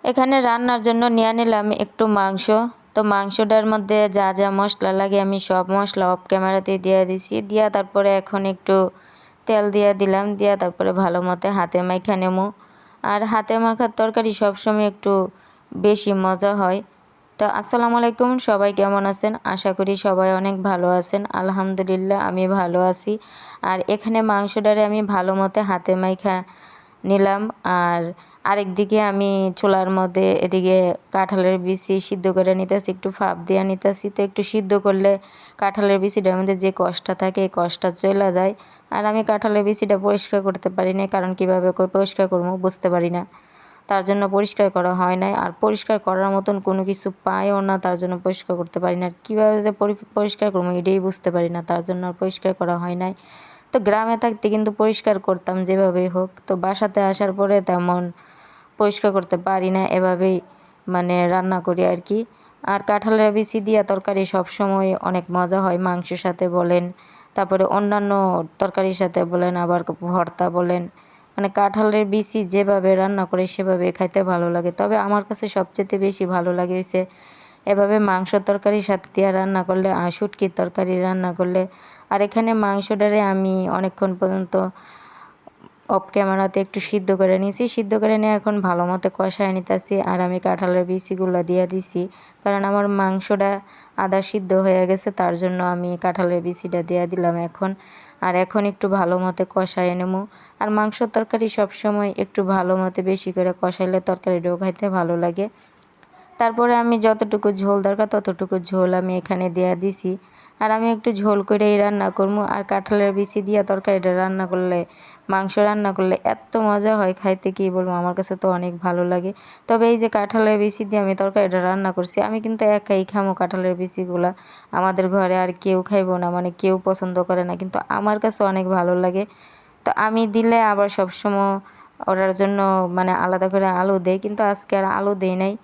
এখানে রান্নার জন্য নিয়ে নিলাম একটু মাংস। তো মাংসটার মধ্যে যা যা মশলা লাগে আমি সব মশলা অফ ক্যামেরাতে দিয়ে দিছি, দিয়া তারপরে এখন একটু তেল দিয়ে দিলাম, দিয়া তারপরে ভালো মতো হাতে মাখা নেবো। আর হাতে মাখার তরকারি সবসময় একটু বেশি মজা হয়। তো আসসালামু আলাইকুম, সবাই কেমন আছেন? আশা করি সবাই অনেক ভালো আছেন। আলহামদুলিল্লাহ আমি ভালো আছি। আর এখানে মাংসটারে আমি ভালো মতো হাতে মাখা নিলাম। আর আরেকদিকে আমি চুলার মধ্যে এদিকে কাঁঠালের বিচি সিদ্ধ করে নিতেছি, একটু ভাপ দিয়ে নিতেছি। তো একটু সিদ্ধ করলে কাঁঠালের বিচিটার মধ্যে যে কষটা থাকে এই কষটা চলে যায়। আর আমি কাঁঠালের বিচিটা পরিষ্কার করতে পারি না, কারণ কীভাবে পরিষ্কার করবো বুঝতে পারি না, তার জন্য পরিষ্কার করা হয় নাই। আর পরিষ্কার করার মতন কোনো কিছু পাইও না, তার জন্য পরিষ্কার করতে পারি না। আর কীভাবে যে পরিষ্কার করবো এটাই বুঝতে পারি না, তার জন্য আর পরিষ্কার করা হয় নাই। তো গ্রামে থাকতে কিন্তু পরিষ্কার করতাম যেভাবেই হোক। তো বাসাতে আসার পরে তেমন পরিষ্কার করতে পারি না, এভাবেই মানে রান্না করি আর কি। আর কাঁঠালের বিচি দিয়া তরকারি সবসময় অনেক মজা হয়, মাংসের সাথে বলেন, তারপরে অন্যান্য তরকারির সাথে বলেন, আবার ভর্তা বলেন, মানে কাঁঠালের বিচি যেভাবে রান্না করে সেভাবে খাইতে ভালো লাগে। তবে আমার কাছে সবচেয়ে বেশি ভালো লাগে হয়েছে এভাবে মাংস তরকারির সাথে দিয়ে রান্না করলে, আর শুটকির তরকারি রান্না করলে। আর এখানে মাংসটারে আমি অনেকক্ষণ পর্যন্ত অফ ক্যামেরাতে একটু সিদ্ধ করে নিয়েছি, সিদ্ধ করে নিয়ে এখন ভালো মতো কষায় নিতেছি। আর আমি কাঁঠালের বিচিগুলো দিয়ে দিছি, কারণ আমার মাংসটা আধা সিদ্ধ হয়ে গেছে, তার জন্য আমি কাঁঠালের বিচিটা দিয়ে দিলাম এখন। আর এখন একটু ভালো মতো কষায় নেবো। আর মাংস তরকারি সবসময় একটু ভালো মতো বেশি করে কষাইলে তরকারিটাও খাইতে ভালো লাগে। তারপরে আমি যতটুকু ঝোল দরকার ততটুকু ঝোল আমি এখানে দেয়া দিছি। আর আমি একটু ঝোল করেই রান্না করবো। আর কাঁঠালের বিচি দিয়ে তরকারিটা রান্না করলে, মাংস রান্না করলে এত মজা হয় খাইতে, কী বলবো, আমার কাছে তো অনেক ভালো লাগে। তবে এই যে কাঁঠালের বিচি দিয়ে আমি তরকারিটা রান্না করছি, আমি কিন্তু একাই খামো কাঁঠালের বিচিগুলা, আমাদের ঘরে আর কেউ খাইবো না, মানে কেউ পছন্দ করে না, কিন্তু আমার কাছে অনেক ভালো লাগে। তো আমি দিলে আবার সবসময় ওটার জন্য মানে আলাদা করে আলু দেই, কিন্তু আজকে আর আলু দেই নাই,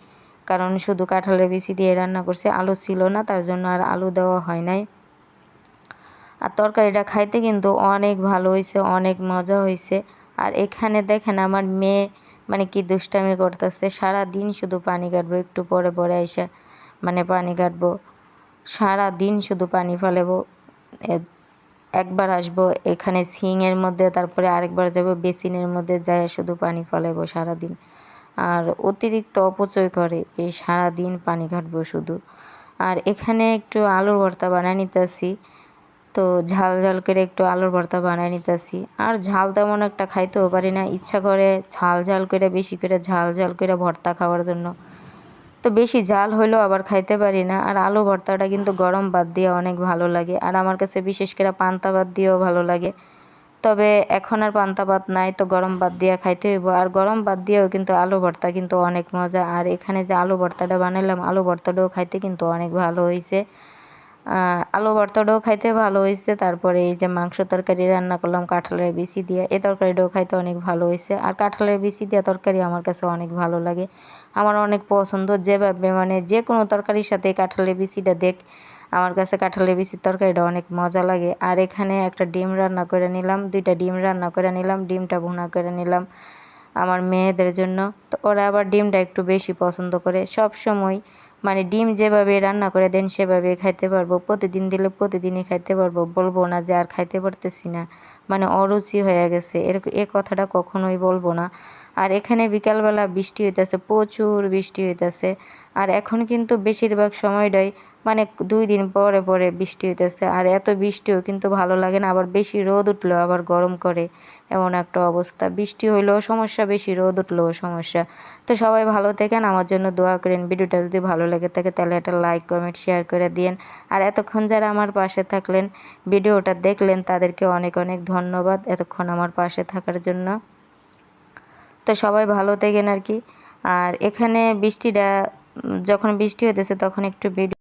কারণ শুধু কাঁঠালের বিচি দিয়ে রান্না করছে, আলু ছিল না, তার জন্য আর আলু দেওয়া হয় নাই। আর তরকারিটা খাইতে কিন্তু অনেক ভালো হয়েছে, অনেক মজা হয়েছে। আর এখানে দেখেন আমার মেয়ে মানে কি দুষ্টামি করতেছে, সারা দিন শুধু পানি কাটবো, একটু পরে পরে এসে মানে পানি কাটবো, সারা দিন শুধু পানি ফেলাবো। একবার আসবো এখানে সিংয়ের মধ্যে, তারপরে আরেকবার যাবো বেসিনের মধ্যে, যায় শুধু পানি ফেলাবো সারাদিন। আর অতিরিক্ত অপচয় করে, এই সারাদিন পানি ঘাটবো শুধু। আর এখানে একটু আলুর ভর্তা বানায় নিতেছি, তো ঝাল ঝাল করে একটু আলুর ভর্তা বানায় নিতেছি। আর ঝাল তেমন একটা খাইতেও পারি না, ইচ্ছা করে ঝাল ঝাল করে বেশি করে ঝাল ঝাল করে ভর্তা খাওয়ার জন্য। তো বেশি ঝাল হইলেও আবার খাইতে পারি না। আর আলু ভর্তাটা কিন্তু গরম ভাত দিয়ে অনেক ভালো লাগে, আর আমার কাছে বিশেষ করে পান্তা ভাত দিয়েও ভালো লাগে। তবে এখন আর পান্তা ভাত নাই, তো গরম ভাত দিয়ে খাইতে হইব। আর গরম ভাত দিয়েও কিন্তু আলু ভর্তা কিন্তু অনেক মজা। আর এখানে যে আলু ভর্তাটা বানালাম, আলু ভর্তাটাও খাইতে কিন্তু অনেক ভালো হয়েছে। আলু ভর্তাটাও খাইতে ভালো হয়েছে। তারপরে এই যে মাংস তরকারি রান্না করলাম কাঁঠালের বিচি দিয়ে, এই তরকারিটাও খাইতে অনেক ভালো হয়েছে। আর কাঁঠালের বিচি দিয়ে তরকারি আমার কাছে অনেক ভালো লাগে, আমার অনেক পছন্দ। যেভাবে মানে যে কোনো তরকারির সাথে কাঁঠালের বিচিটা আমার কাছে কাঁঠালের বিচির তরকারিটা অনেক মজা লাগে। আর এখানে একটা ডিম রান্না করে নিলাম, 2টা ডিম রান্না করে নিলাম, ডিমটা ভুনা করে নিলাম আমার মেয়েদের জন্য। তো ওরা আবার ডিমটা একটু বেশি পছন্দ করে। সব সময় মানে ডিম যেভাবে রান্না করে দেন সেভাবে খাইতে পারবো, প্রতিদিন দিলে প্রতিদিনই খাইতে পারবো, বলবো না যে আর খাইতে পারতেছি না, মানে অরুচি হয়ে গেছে, এ কথাটা কখনোই বলবো না। আর এখানে বিকালবেলা বৃষ্টি হইতেছে, প্রচুর বৃষ্টি হইতেছে। আর এখন কিন্তু বেশিরভাগ সময়টাই মানে 2 দিন পরে পরে বৃষ্টি হইতেছে। আর এত বৃষ্টিও কিন্তু ভালো লাগে না, আবার বেশি রোদ উঠলেও আবার গরম করে, এমন একটা অবস্থা। বৃষ্টি হইলেও সমস্যা, বেশি রোদ উঠলেও সমস্যা। তো সবাই ভালো থাকেন, আমার জন্য দোয়া করেন। ভিডিওটা যদি ভালো লেগে থাকে তাহলে একটা লাইক কমেন্ট শেয়ার করে দিন। আর এতক্ষণ যারা আমার পাশে থাকলেন, ভিডিওটা দেখলেন, তাদেরকে অনেক অনেক ধন্যবাদ এতক্ষণ আমার পাশে থাকার জন্য। তো সবাই ভালো থাকেন আর কি। আর এখানে বৃষ্টিটা যখন বৃষ্টি হইতেছে তখন একটু ভিডিও